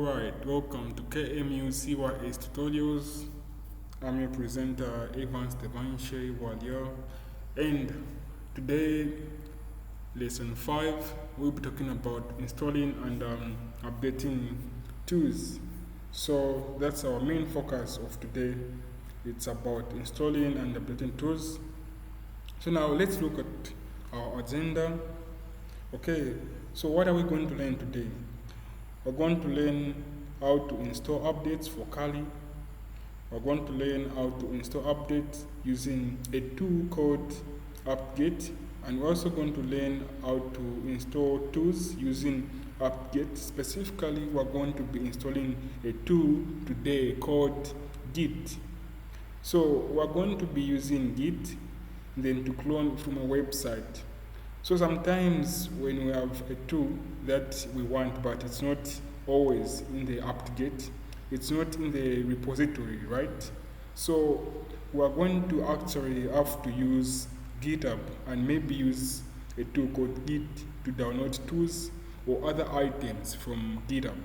Alright, welcome to KMU CYS Tutorials. I'm your presenter Evans Devanche Walia, and today, lesson 5, we'll be talking about installing and updating tools. So that's our main focus of today. It's about installing and updating tools. So now let's look at our agenda. Okay, so what are we going to learn today? We're going to learn how to install updates for Kali. We're going to learn how to install updates using a tool called apt-get, and we're also going to learn how to install tools using apt-get. Specifically, we're going to be installing a tool today called Git. So we're going to be using Git then to clone from a website. So sometimes when we have a tool that we want, but it's not always in the apt-get, it's not in the repository, right? So we're going to actually have to use GitHub and maybe use a tool called Git to download tools or other items from GitHub.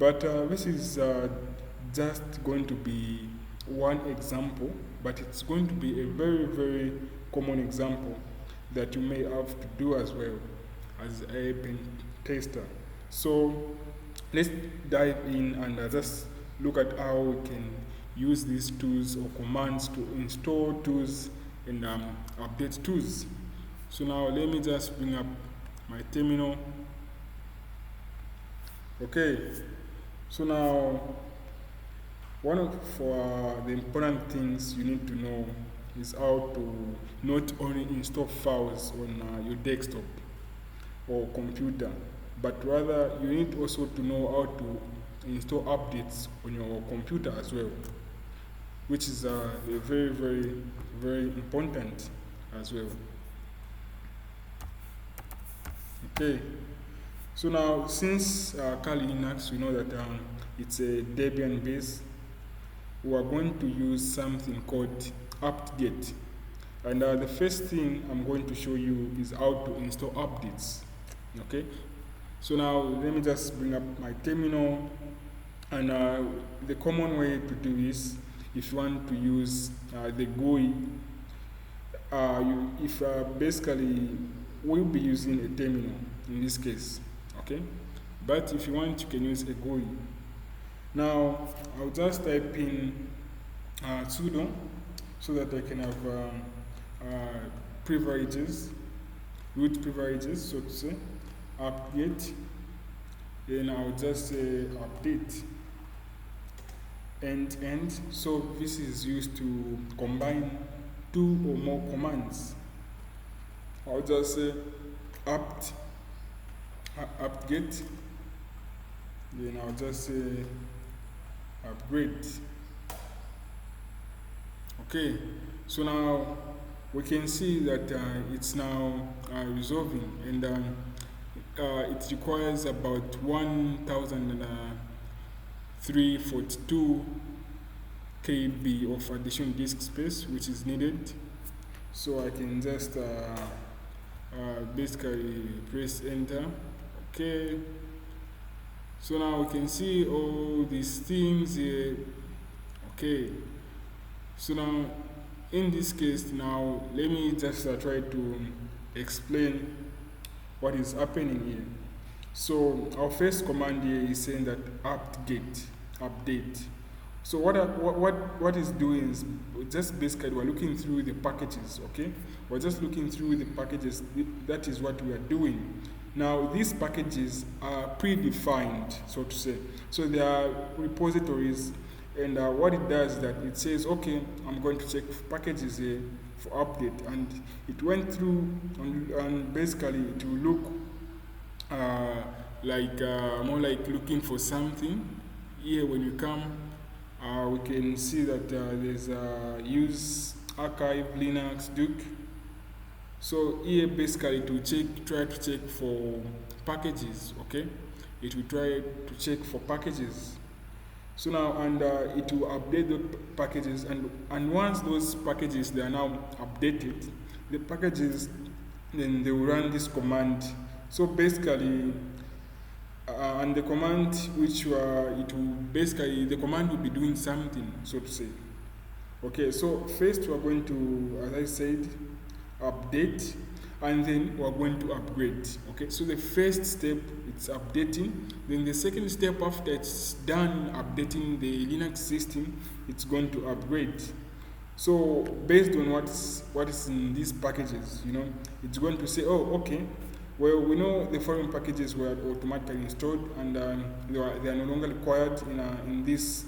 But this is just going to be one example, but it's going to be a very, very common example that you may have to do as well as a pen tester. So let's dive in and just look at how we can use these tools or commands to install tools and update tools. So now let me just bring up my terminal. Okay, so now one of the important things you need to know is how to not only install files on your desktop or computer, but rather you need also to know how to install updates on your computer as well, which is very, very, very important as well. Okay, so now since Kali Linux, we know that it's a Debian base, we are going to use something called apt-get, and the first thing I'm going to show you is how to install updates. Okay, so now let me just bring up my terminal, and the common way to do this, if you want to use the GUI, basically we'll be using a terminal in this case. Okay, but if you want, you can use a GUI. Now I'll just type in sudo so that I can have privileges, root privileges, so to say, apt-get, then I'll just say update end. So this is used to combine two or more commands. I'll just say apt-get, then I'll just say upgrade. Okay, so now we can see that it's now resolving, and it requires about 1342 KB of additional disk space, which is needed. So I can just basically press enter. Okay, so now we can see all these things here. Okay, so now in this case, now let me just try to explain what is happening here. So our first command here is saying that apt-get update. So what is doing is just basically we're looking through the packages. Okay, we're just looking through the packages. That is what we are doing. Now these packages are predefined, so to say. So they are repositories, and what it does is that it says, okay, I'm going to check packages here for update, and it went through and basically it will look more like looking for something. Here when you come, we can see that there's use archive Linux Duke. So here basically to try to check for packages. Okay, it will try to check for packages. So now, and it will update the packages, and once those packages, they are now updated, the packages, then they will run this command. So basically and the command which it will basically, the command will be doing something, so to say. Okay, so first we are going to, as I said, update, and then we are going to upgrade. Okay, so the first step, it's updating. Then the second step, after it's done updating the Linux system, it's going to upgrade. So based on what is in these packages, it's going to say, oh, okay, well, we know the following packages were automatically installed, and they are no longer required in this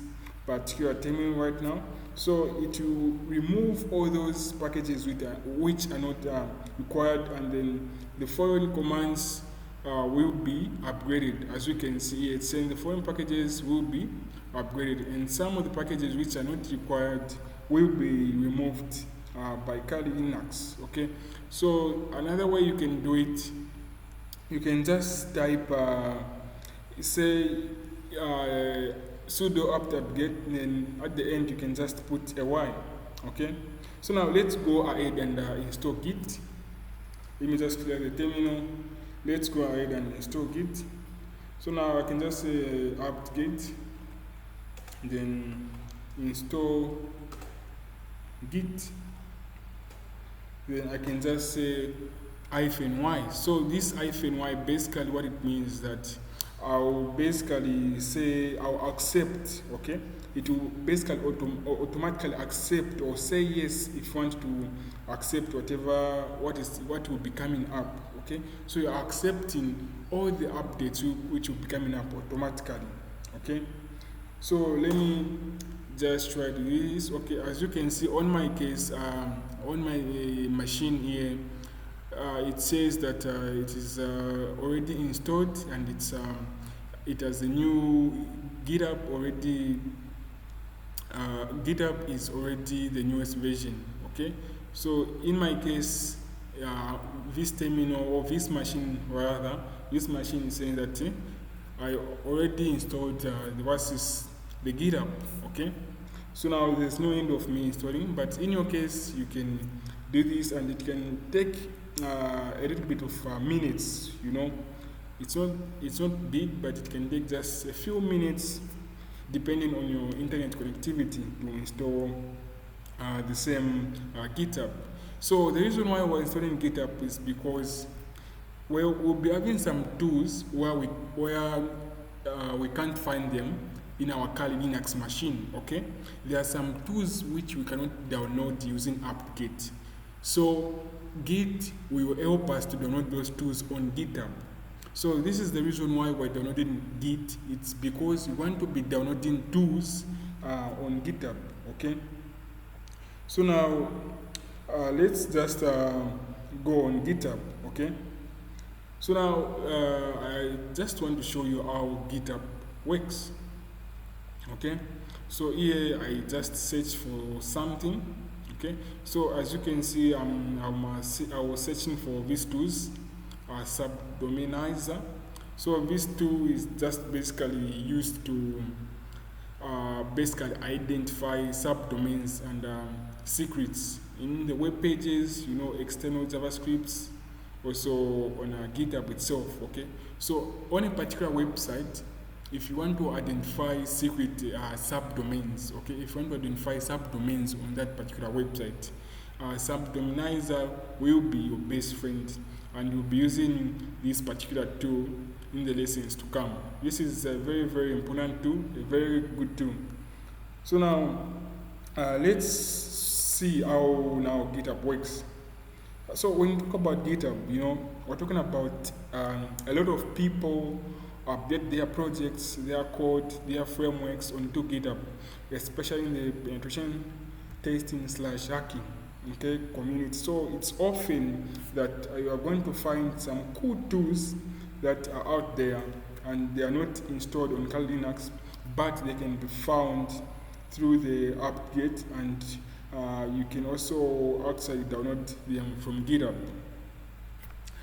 particular terminal right now. So it will remove all those packages which are not required, and then the following commands will be upgraded. As you can see, it's saying the following packages will be upgraded, and some of the packages which are not required will be removed by Kali Linux. Okay, so another way you can do it, you can just type say sudo apt-get, then at the end you can just put a y. Okay, so now let's go ahead and install Git. Let me just clear the terminal. Let's go ahead and install Git. So now I can just say apt-get, then install Git. Then I can just say -y. So this -y, basically what it means is that I'll basically say I'll accept. Okay, it will basically automatically accept or say yes if you want to accept what will be coming up. Okay, so you're accepting all the updates which will be coming up automatically. Okay, so let me just try to do this. Okay, as you can see on my case, on my machine here, it says that it is already installed, and it has a new GitHub already. GitHub is already the newest version. Okay, so in my case, this terminal, or this machine rather, this machine is saying that I already installed the GitHub. Okay, so now there's no end of me installing, but in your case you can do this, and it can take a little bit of minutes. It's not big, but it can take just a few minutes depending on your internet connectivity to install the same GitHub. So the reason why we're installing GitHub is because we'll be having some tools where we can't find them in our Kali Linux machine. Okay, there are some tools which we cannot download using apt-get. So Git will help us to download those tools on GitHub. So this is the reason why we're downloading Git. It's because we want to be downloading tools on GitHub. Okay, so now let's just go on GitHub. Okay, so now I just want to show you how GitHub works. Okay, so here I just search for something. Okay, so as you can see, I was searching for these tools, subdominizer. So this tool is just basically used to basically identify subdomains and secrets in the web pages, external JavaScripts, also on GitHub itself. Okay, so on a particular website, if you want to identify secret subdomains, okay, if you want to identify subdomains on that particular website, subdominizer will be your best friend, and you'll be using this particular tool in the lessons to come. This is a very, very important tool, a very good tool. So now, let's see how now GitHub works. So when you talk about GitHub, we're talking about a lot of people update their projects, their code, their frameworks onto GitHub, especially in the penetration testing / hacking community. So it's often that you are going to find some cool tools that are out there, and they are not installed on Kali Linux, but they can be found through the apt-get, and you can also actually download them from GitHub.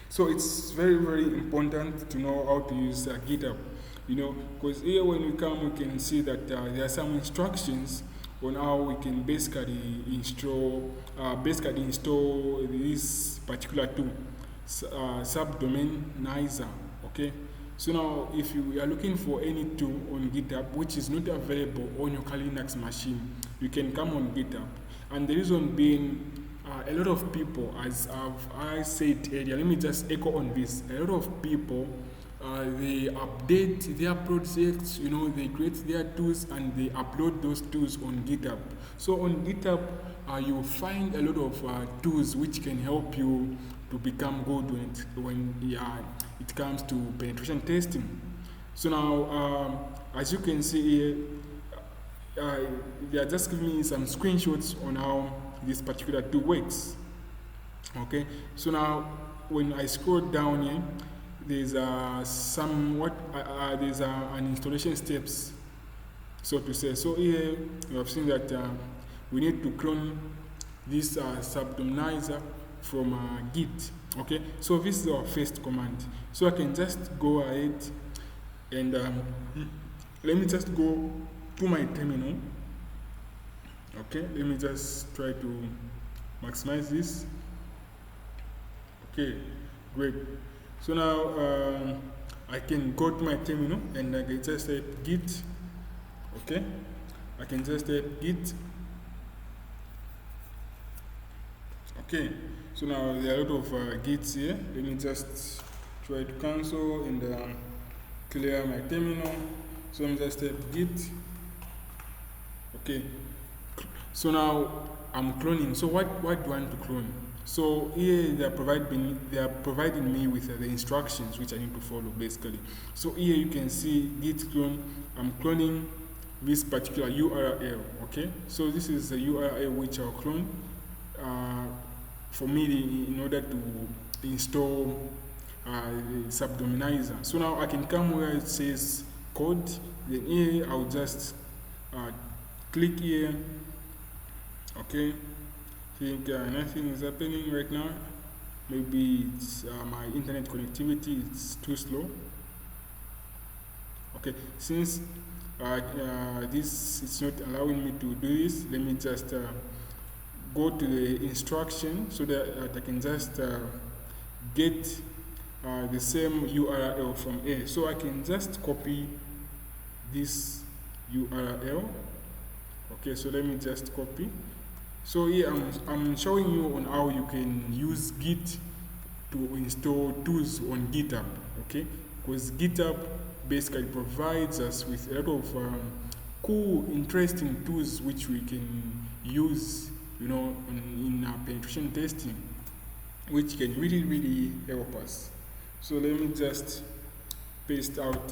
So it's very, very important to know how to use GitHub, because here when we come, we can see that there are some instructions on how we can basically install this particular tool, subdominizer. Okay, So now if you are looking for any tool on GitHub which is not available on your Linux machine, you can come on GitHub. And the reason being, a lot of people, as I said earlier, let me just echo on this. A lot of people, they update their projects, they create their tools and they upload those tools on GitHub. So on GitHub, you find a lot of tools which can help you to become good when it comes to penetration testing. So now, as you can see here, they are just giving me some screenshots on how this particular tool works. Okay, so now when I scroll down here, there's there's an installation steps, so to say. So here you have seen that we need to clone this subdominizer from Git. Okay, so this is our first command. So I can just go ahead and let me just go to my terminal. Okay, let me just try to maximize this. Okay, great. So now I can go to my terminal and I can just type git. Okay, I can just type git. Okay, so now there are a lot of gits here. Let me just try to cancel and clear my terminal. So I'm just type git. Okay, so now I'm cloning. So what do I want to clone? So here they are providing me with the instructions which I need to follow basically. So here you can see git clone. I'm cloning this particular URL. Okay, so this is the URL which I'll clone for me in order to install the subdominizer. So now I can come where it says code. Then here I'll just click here. Okay, I think nothing is happening right now. Maybe it's my internet connectivity is too slow. Okay, since this is not allowing me to do this, let me just go to the instruction so that I can just get the same URL from here. So I can just copy this URL. Okay, so let me just copy. So here I'm showing you on how you can use Git to install tools on GitHub. Okay, because GitHub basically provides us with a lot of cool, interesting tools which we can use, in penetration testing, which can really help us. So let me just paste out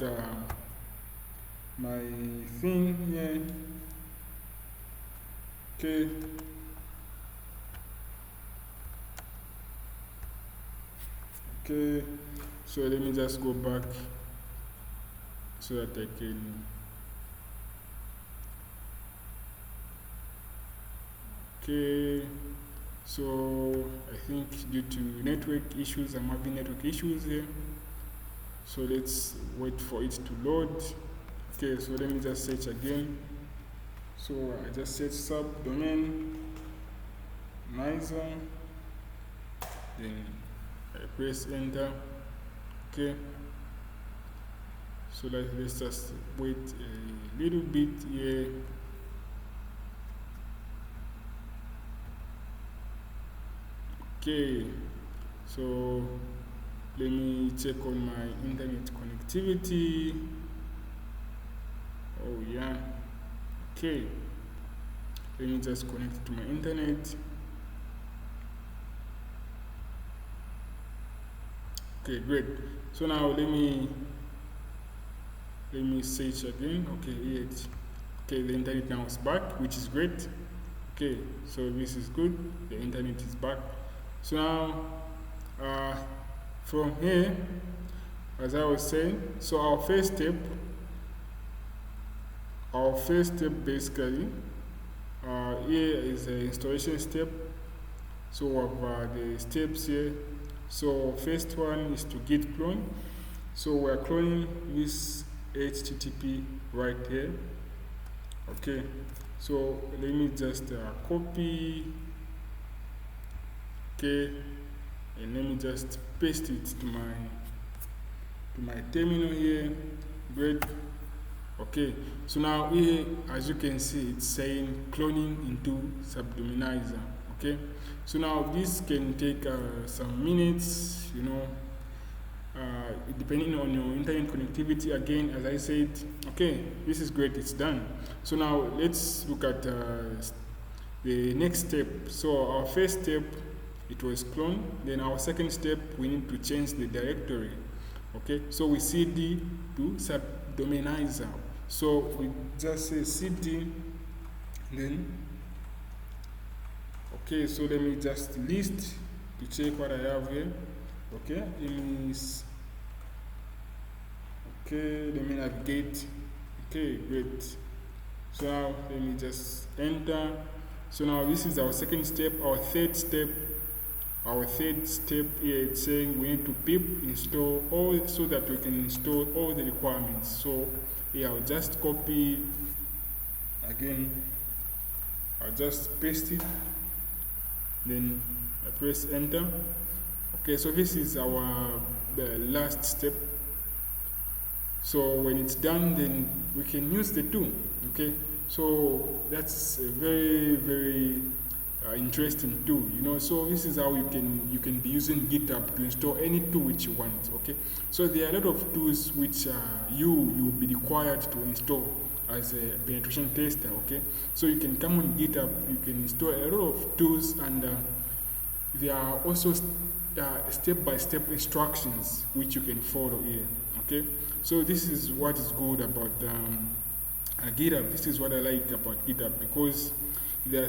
my thing here. Okay. Okay, so let me just go back so that I can. Okay, so I think due to network issues, I'm having network issues here. So let's wait for it to load. Okay, so let me just search again. So I just search subdomain, Nizer, then I press enter. Okay, so let's just wait a little bit here. Okay, so let me check on my internet connectivity. Oh yeah. Okay, let me just connect to my internet. Okay, great. So now let me search again. Okay, here okay, the internet now is back, which is great. Okay, so this is good. The internet is back. So now from here, as I was saying, so our first step basically, here is the installation step. So we have the steps here. So first one is to git clone. So we're cloning this HTTP right here. Okay, so let me just copy. Okay, and let me just paste it to my to my terminal here. Great. Okay, so now here, as you can see, it's saying cloning into subdominizer. Okay, so now this can take some minutes, depending on your internet connectivity. Again, as I said, okay, this is great, it's done. So now let's look at the next step. So our first step, it was clone. Then our second step, we need to change the directory. Okay, so we cd to subdominizer. So we just say cd, then okay, so let me just list to check what I have here. Okay, let me navigate. Okay, great. So now let me just enter. So now this is our second step. Our third step here, it's saying we need to pip install all, so that we can install all the requirements. So yeah, I'll just copy again, I'll just paste it, then I press enter. Okay, so this is our last step. So when it's done, then we can use the tool. Okay, so that's a very, very interesting tool, So this is how you can be using GitHub to install any tool which you want. Okay, so there are a lot of tools which you will be required to install as a penetration tester. Okay, so you can come on GitHub, you can install a lot of tools, and there are also step-by-step instructions which you can follow here. Okay, so this is what is good about GitHub. This is what I like about GitHub, because there are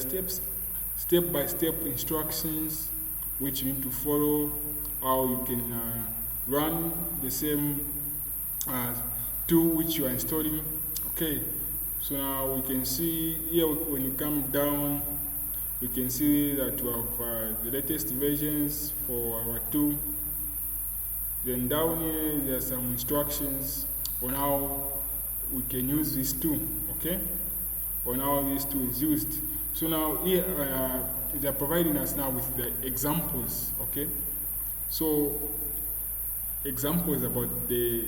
step-by-step instructions which you need to follow, how you can run the same tool which you are installing. Okay, so now we can see here, when you come down, we can see that we have the latest versions for our tool. Then down here, there are some instructions on how we can use this tool. Okay, on how this tool is used. So now here they are providing us now with the examples. Okay, so examples about the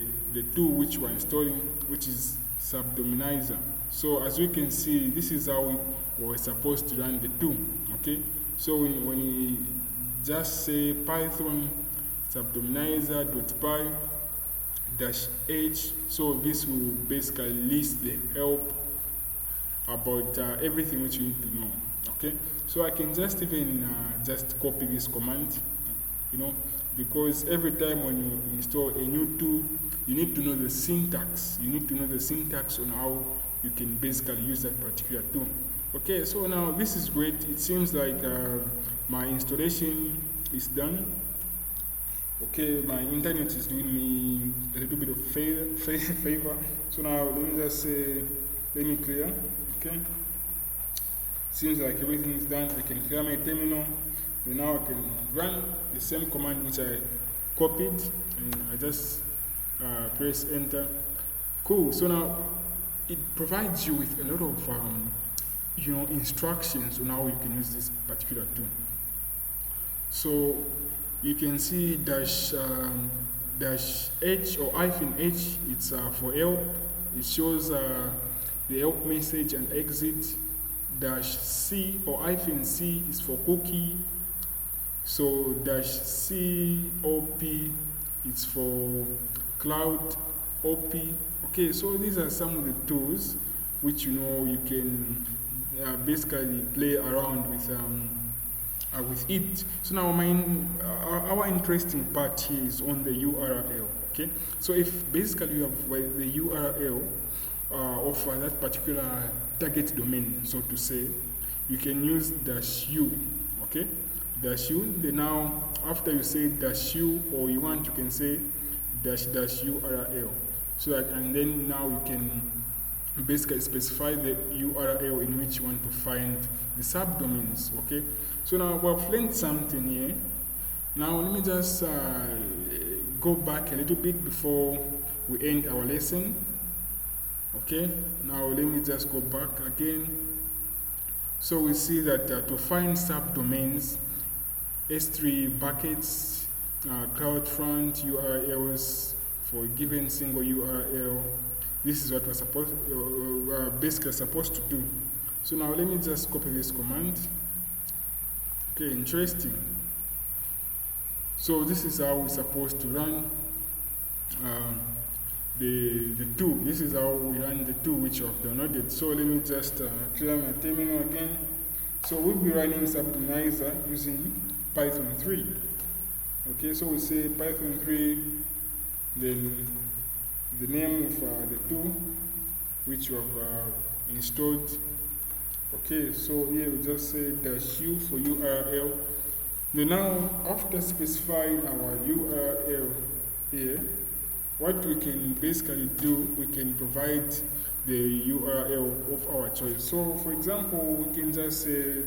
tool which we are installing, which is subdominizer. So as we can see, this is how we're supposed to run the tool. Okay, so when we just say python subdominizer.py -h, so this will basically list the help about everything which you need to know. Okay, so I can just even just copy this command, because every time when you install a new tool, you need to know the syntax. You need to know the syntax on how you can basically use that particular tool. Okay, so now this is great. It seems like my installation is done. Okay, my internet is doing me a little bit of favor. So now let me just say, let me clear. Okay, seems like everything is done. I can clear my terminal, and now I can run the same command which I copied, and I just press enter. Cool. So now it provides you with a lot of instructions on how you can use this particular tool. So you can see -h or -h, it's for help. It shows the help message and exit. -c or -c is for cookie. So -c op, it's for cloud op. Okay, so these are some of the tools which you can basically play around with it. So now our interesting part here is on the URL. Okay, so if basically you have the URL of that particular target domain, so to say, you can use -u. Okay, -u. Then now after you say -u, or you can say --url. So that, and then now you can basically specify the URL in which you want to find the subdomains. Okay, so now we've learned something here. Now let me just go back a little bit before we end our lesson. Okay, now let me just go back again. So we see that to find subdomains, S3 buckets, CloudFront URLs for a given single URL. This is what we're basically supposed to do. So now let me just copy this command. Okay, interesting. So this is how we're supposed to run the tool. This is how we run the tool which I've downloaded. So let me just clear my terminal again. So we'll be running Subtonizer using Python 3. Okay, so we say Python 3, then the name of the tool which you have installed. Okay, so here we just say -u for URL. Then now, after specifying our URL here, what we can basically do, we can provide the URL of our choice. So, for example, we can just say,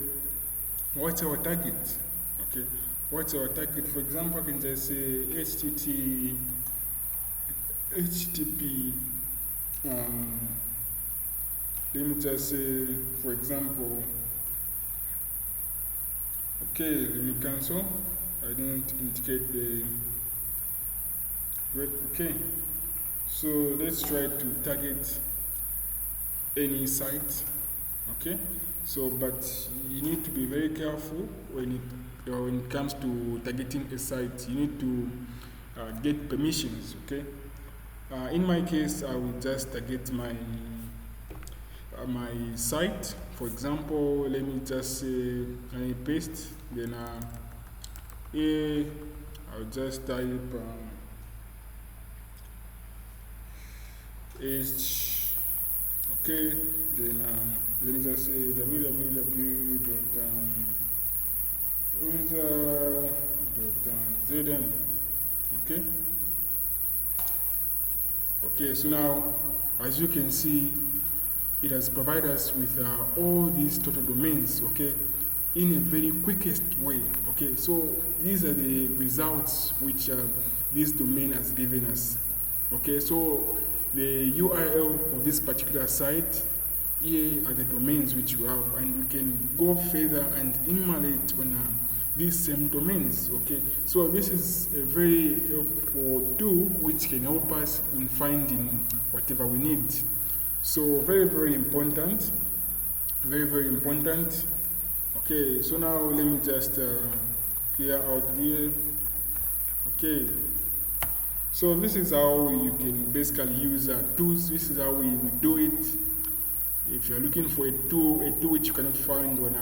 what's our target? Okay, what's our target? For example, I can just say HTTP. Let me just say, for example, okay, let me cancel. I didn't indicate the great. Okay, so let's try to target any site. Okay, so but you need to be very careful when it comes to targeting a site. You need to get permissions. Okay, in my case, I will just target my site. For example, let me just say I paste, then I'll just type H. Okay, then let me just say www.unza.zn. Okay. Okay, so now as you can see, it has provided us with all these total domains, okay, in a very quickest way. Okay, so these are the results which this domain has given us. Okay, so the URL of this particular site, here are the domains which you have, and we can go further and enumerate on these same domains. Okay, so this is a very helpful tool which can help us in finding whatever we need. So very important, very important. Okay, so now let me just clear out here. Okay, so this is how you can basically use tools. This is how we do it. If you're looking for a tool which you cannot find on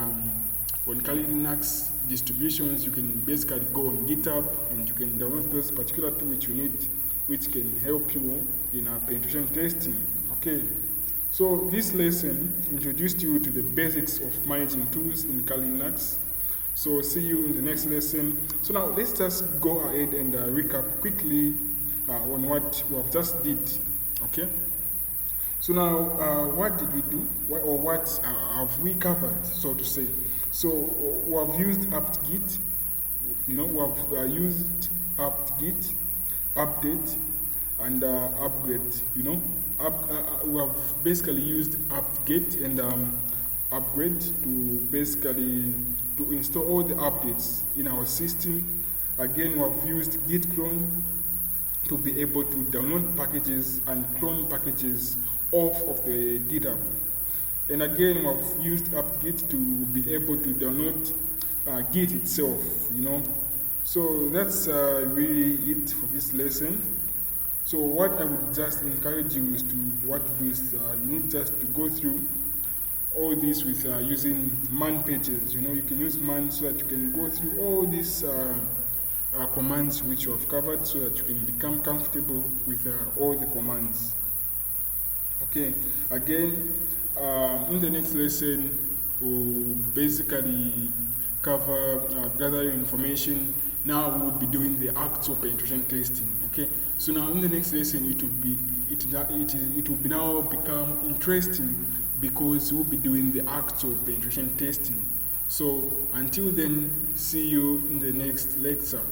Kali Linux distributions, you can basically go on GitHub and you can download those particular tools which you need, which can help you in penetration testing. Okay. So this lesson introduced you to the basics of managing tools in Kali Linux. So see you in the next lesson. So now let's just go ahead and recap quickly on what we have just did. Okay. So now what did we do? What have we covered, so to say? So we have used apt-get. We have used apt-get, update, and upgrade. We have basically used apt-get and upgrade to basically to install all the updates in our system. Again, we have used git clone to be able to download packages and clone packages off of the GitHub. And again, we have used apt-get to be able to download Git itself. So that's really it for this lesson. So what I would just encourage you is you need just to go through all this with using man pages. You can use man so that you can go through all these commands which you have covered, so that you can become comfortable with all the commands. Okay, again, in the next lesson, we'll basically cover gathering information. Now we'll be doing the actual penetration testing. Okay, so now in the next lesson it will now become interesting, because we'll be doing the actual penetration testing. So until then, see you in the next lecture.